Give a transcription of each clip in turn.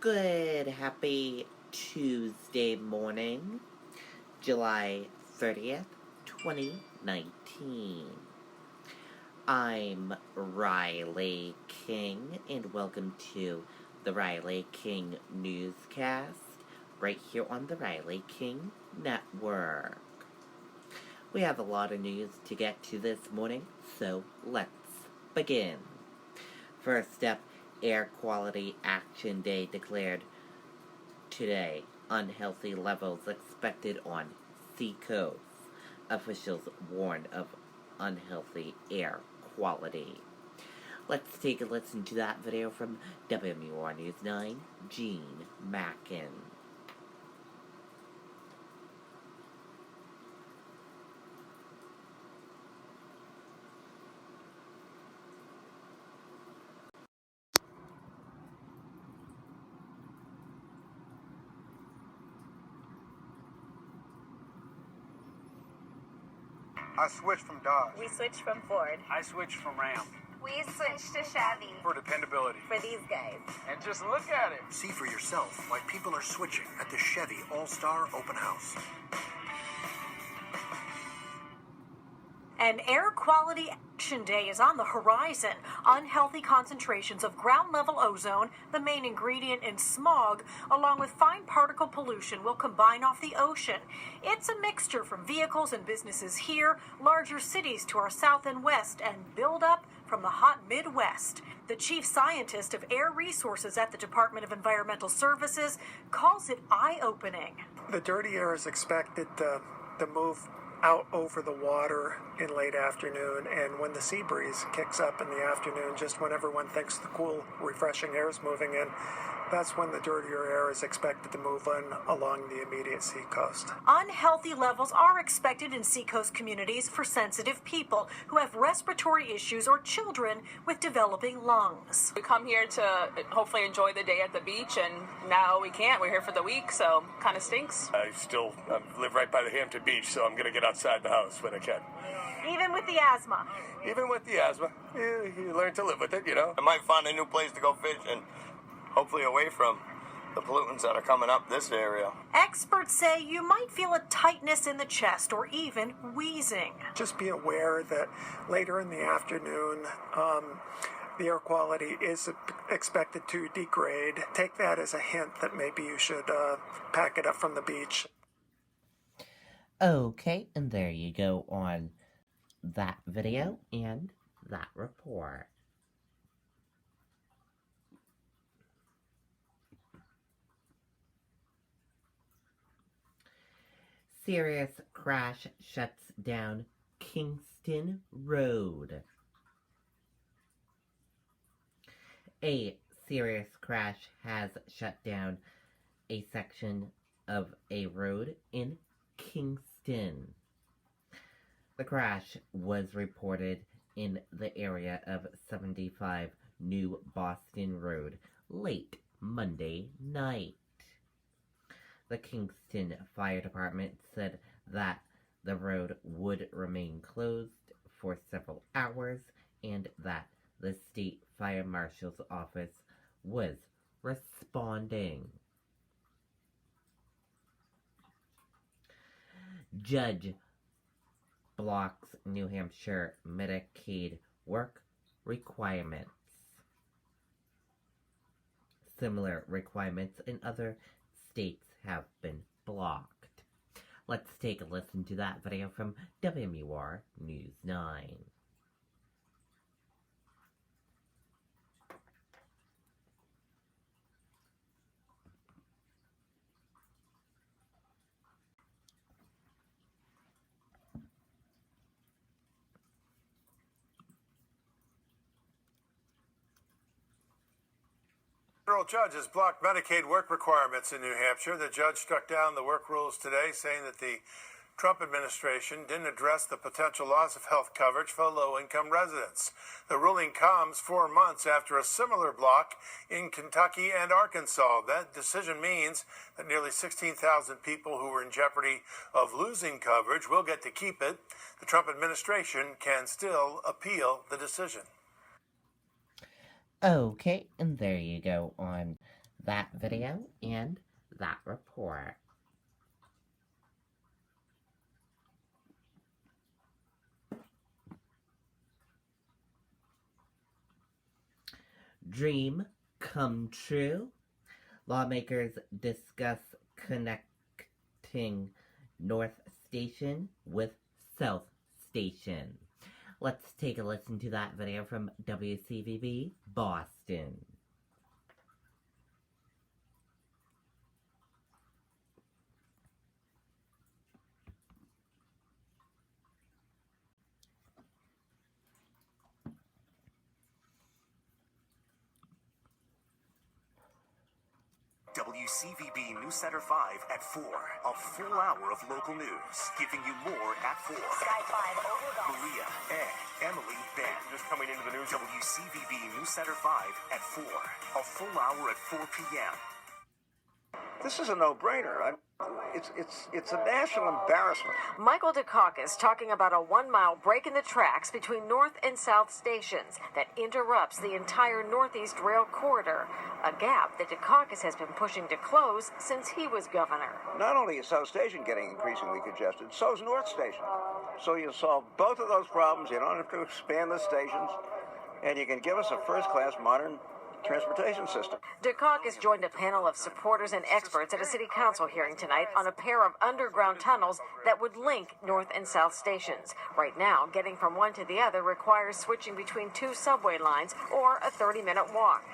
Good, happy Tuesday morning, July 30th, 2019. I'm Riley King, and welcome to the Riley King Newscast, right here on the Riley King Network. We have a lot of news to get to this morning, so let's begin. First up, Air Quality Action Day declared today. Unhealthy levels expected on seacoast. Officials warned of unhealthy air quality. Let's take a listen to that video from WMUR News 9, Gene Mackin. I switched from Dodge. We switched from Ford. I switched from Ram. We switched to Chevy. For dependability. For these guys. And just look at it. See for yourself why people are switching at the Chevy All-Star Open House. An Air Quality Action Day is on the horizon. Unhealthy concentrations of ground-level ozone, the main ingredient in smog, along with fine particle pollution, will combine off the ocean. It's a mixture from vehicles and businesses here, larger cities to our south and west, and build-up from the hot Midwest. The chief scientist of air resources at the Department of Environmental Services calls it eye-opening. The dirty air is expected to move out over the water in late afternoon, and when the sea breeze kicks up in the afternoon, just when everyone thinks the cool, refreshing air is moving in, that's when the dirtier air is expected to move in along the immediate seacoast. Unhealthy levels are expected in seacoast communities for sensitive people who have respiratory issues or children with developing lungs. We come here to hopefully enjoy the day at the beach, and now we can't. We're here for the week, so kind of stinks. I still live right by the Hampton Beach, so I'm going to get outside the house when I can. Even with the asthma? Even with the asthma, you learn to live with it, you know. I might find a new place to go fishing, hopefully away from the pollutants that are coming up this area. Experts say you might feel a tightness in the chest or even wheezing. Just be aware that later in the afternoon, the air quality is expected to degrade. Take that as a hint that maybe you should pack it up from the beach. Okay, and there you go on that video and that report. Serious crash shuts down Kingston Road. A serious crash has shut down a section of a road in Kingston. The crash was reported in the area of 75 New Boston Road late Monday night. The Kingston Fire Department said that the road would remain closed for several hours and that the State Fire Marshal's office was responding. Judge blocks New Hampshire Medicaid work requirements. Similar requirements in other states have been blocked. Let's take a listen to that video from WMUR News 9. Federal judge has blocked Medicaid work requirements in New Hampshire. The judge struck down the work rules today, saying that the Trump administration didn't address the potential loss of health coverage for low-income residents. The ruling comes 4 months after a similar block in Kentucky and Arkansas. That decision means that nearly 16,000 people who were in jeopardy of losing coverage will get to keep it. The Trump administration can still appeal the decision. Okay, and there you go on that video and that report. Dream come true. Lawmakers discuss connecting North Station with South Station. Let's take a listen to that video from WCVB Boston. WCVB News Center 5 at 4. A full hour of local news, giving you more at 4. Sky 5 over. Maria, Ed, Emily, Ben. Just coming into the news. WCVB News Center 5 at 4. A full hour at 4 p.m. This is a no-brainer. It's a national embarrassment. Michael Dukakis talking about a 1-mile break in the tracks between North and South stations that interrupts the entire Northeast Rail corridor, a gap that Dukakis has been pushing to close since he was governor. Not only is South Station getting increasingly congested, so is North Station. So you solve both of those problems. You don't have to expand the stations, and you can give us a first-class modern transportation system. Dukakis joined a panel of supporters and experts at a city council hearing tonight on a pair of underground tunnels that would link North and South stations. Right now, getting from one to the other requires switching between 2 subway lines or a 30-minute walk.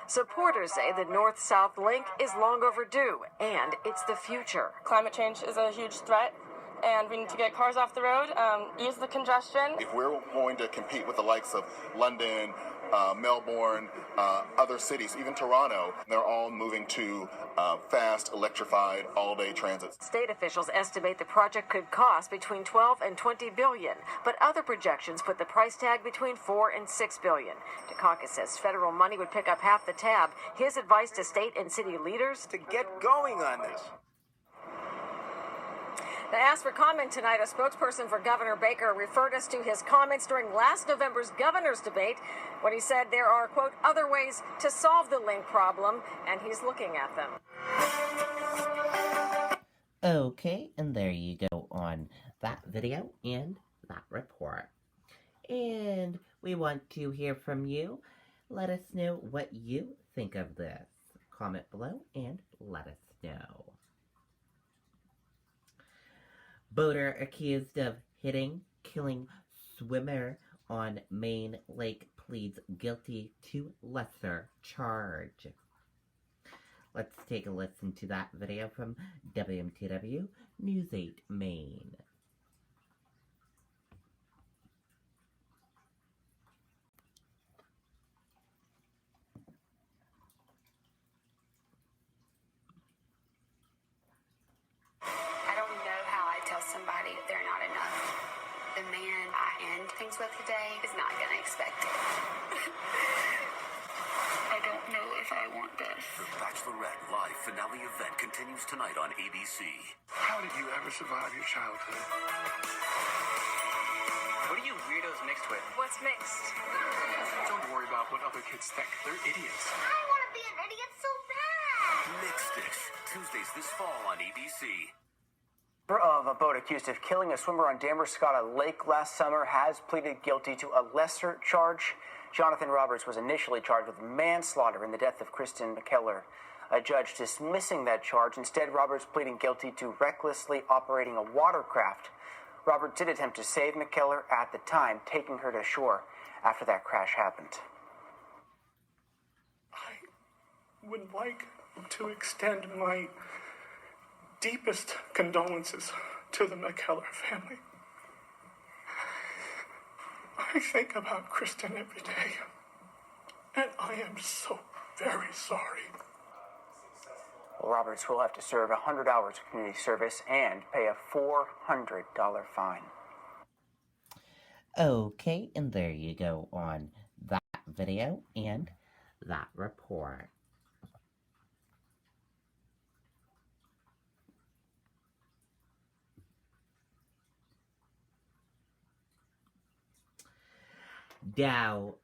Supporters say the North-South link is long overdue, and it's the future. Climate change is a huge threat, and we need to get cars off the road, ease the congestion. If we're going to compete with the likes of London, Melbourne, other cities, even Toronto, they're all moving to fast, electrified, all-day transit. State officials estimate the project could cost between 12 and 20 billion, but other projections put the price tag between 4 and 6 billion. Dukakis says federal money would pick up half the tab. His advice to state and city leaders: To get going on this. Now, asked for comment tonight, a spokesperson for Governor Baker referred us to his comments during last November's governor's debate when he said there are, quote, other ways to solve the link problem, and he's looking at them. Okay, and there you go on that video and that report. And we want to hear from you. Let us know what you think of this. Comment below and let us know. Boater accused of killing swimmer on Main Lake pleads guilty to lesser charge. Let's take a listen to that video from WMTW News 8 Maine. Somebody if they're not enough. The man I end things with today is not going to expect it. I don't know if I want this. The Bachelorette live finale event continues tonight on ABC. How did you ever survive your childhood? What are you weirdos mixed with? What's mixed? Don't worry about what other kids think. They're idiots. I want to be an idiot so bad. Mixed Sticks, Tuesdays this fall on ABC. Of a boat accused of killing a swimmer on Damerscotta Lake last summer has pleaded guilty to a lesser charge. Jonathan Roberts was initially charged with manslaughter in the death of Kristen McKellar. A judge dismissing that charge. Instead, Roberts pleading guilty to recklessly operating a watercraft. Roberts did attempt to save McKellar at the time, taking her to shore after that crash happened. I would like to extend my deepest condolences to the McKellar family. I think about Kristen every day, and I am so very sorry. Well, Roberts will have to serve 100 hours of community service and pay a $400 fine. Okay, and there you go on that video and that report. Dow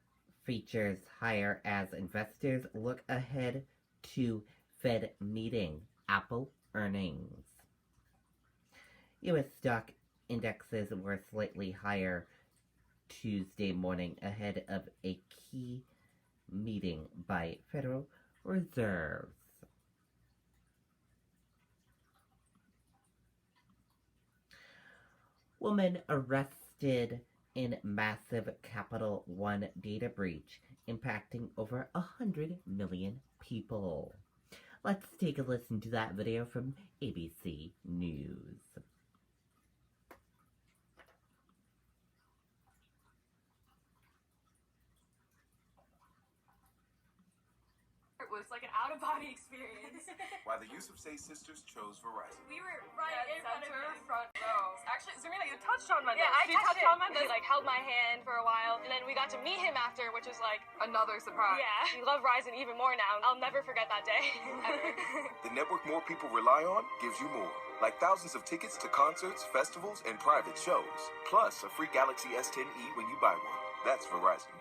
features higher as investors look ahead to Fed meeting, Apple earnings. U.S. stock indexes were slightly higher Tuesday morning ahead of a key meeting by Federal Reserves. Woman arrested in massive Capital One data breach impacting over 100 million people. Let's take a listen to that video from ABC News. It was like an out-of-body experience. Why the Yusuf Say sisters chose Verizon. We were right in front row. Actually, Serena, you touched on my nose. Yeah, I touched on my nose. He held my hand for a while, and then we got to meet him after, which was like another surprise. Yeah, we love Verizon even more now. I'll never forget that day, ever. The network more people rely on gives you more. Like thousands of tickets to concerts, festivals, and private shows. Plus, a free Galaxy S10e when you buy one. That's Verizon.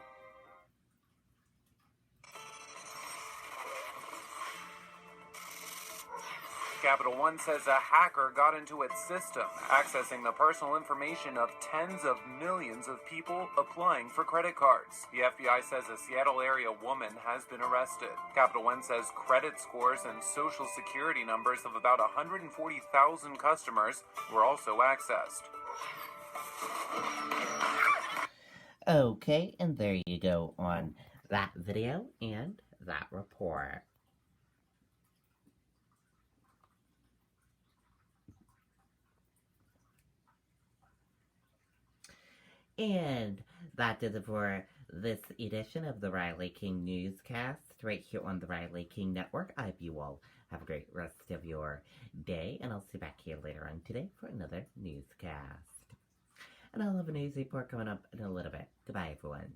Capital One says a hacker got into its system, accessing the personal information of tens of millions of people applying for credit cards. The FBI says a Seattle area woman has been arrested. Capital One says credit scores and social security numbers of about 140,000 customers were also accessed. Okay, and there you go on that video and that report. And that does it for this edition of the Riley King Newscast right here on the Riley King Network. I hope you all have a great rest of your day, and I'll see you back here later on today for another newscast. And I'll have a news report coming up in a little bit. Goodbye, everyone.